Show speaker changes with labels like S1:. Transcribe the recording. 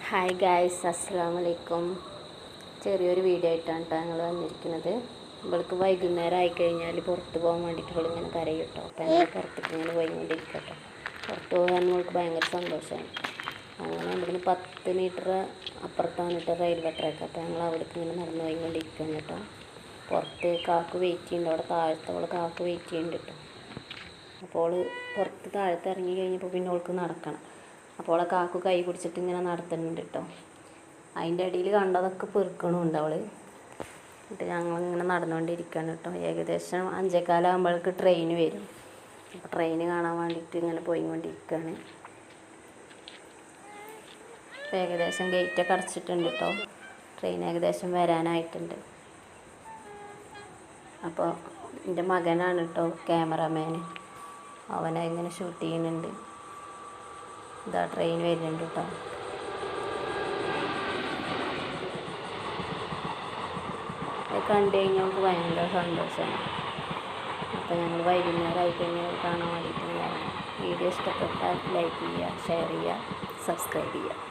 S1: Hi guys, അസ്സലാമു അലൈക്കും. ചെറിയൊരു വീഡിയോ ആയിട്ടാണ് കേട്ടോ ഞങ്ങൾ വന്നിരിക്കുന്നത്. ഇവൾക്ക് വൈകുന്നേരം ആയിക്കഴിഞ്ഞാൽ പുറത്ത് പോകാൻ വേണ്ടിയിട്ട് ഇവളിങ്ങനെ കരയും കേട്ടോ. അപ്പോൾ ഞങ്ങൾ പുറത്തേക്ക് ഇങ്ങനെ പോയിക്കൊണ്ടിരിക്കട്ടോ. പുറത്ത് പോകാൻ നമ്മൾക്ക് ഭയങ്കര സന്തോഷമാണ്. അങ്ങനെ ഇവിടുന്ന് 10 മീറ്റർ അപ്പുറത്താണ് കേട്ടോ റെയിൽവേ ട്രാക്ക്. അപ്പോൾ ഞങ്ങൾ അവിടേക്ക് ഇങ്ങനെ നടന്ന് പോയിക്കൊണ്ടിരിക്കുകയാണ് കേട്ടോ. പുറത്ത് കാക്ക് വെയിറ്റ് ചെയ്യുന്നുണ്ട്. അവിടെ താഴത്തെ കാക്ക് വെയിറ്റ് ചെയ്യുന്നുണ്ട് കേട്ടോ. അപ്പോൾ പുറത്ത് താഴത്ത് ഇറങ്ങി കഴിഞ്ഞപ്പോൾ പിന്നെ അവൾക്ക് നടക്കണം. അപ്പോൾ കാക്കു കൈ പിടിച്ചിട്ട് ഇങ്ങനെ നടത്തുന്നുണ്ട് കേട്ടോ. അതിൻ്റെ ഇടയിൽ കണ്ടതൊക്കെ പെറുക്കണമുണ്ട് അവൾ. എന്നിട്ട് ഞങ്ങളിങ്ങനെ നടന്നുകൊണ്ടിരിക്കുകയാണ് കേട്ടോ. ഏകദേശം 5:15 ആകുമ്പോഴേക്ക് ട്രെയിൻ വരും. അപ്പോൾ ട്രെയിൻ കാണാൻ വേണ്ടിയിട്ട് ഇങ്ങനെ പോയിക്കൊണ്ടിരിക്കുകയാണ്. അപ്പോൾ ഏകദേശം ഗേറ്റൊക്കെ അടച്ചിട്ടുണ്ട് കേട്ടോ. ട്രെയിൻ ഏകദേശം വരാനായിട്ടുണ്ട്. അപ്പോൾ എൻ്റെ മകനാണ് കേട്ടോ ക്യാമറമാൻ. അവനെ ഇങ്ങനെ ഷൂട്ട് ചെയ്യുന്നുണ്ട്. ഇതാ ട്രെയിൻ വരുന്നുണ്ട് കേട്ടോ. അത് കണ്ടു കഴിഞ്ഞാൽ നമുക്ക് ഭയങ്കര സന്തോഷമാണ്. അപ്പോൾ ഞങ്ങൾ വൈകുന്നേരം ആയിക്കഴിഞ്ഞാൽ കാണാൻ വേണ്ടിയിട്ട് വീഡിയോ ഇഷ്ടപ്പെട്ടാൽ ലൈക്ക് ചെയ്യുക, ഷെയർ ചെയ്യുക, സബ്സ്ക്രൈബ് ചെയ്യുക.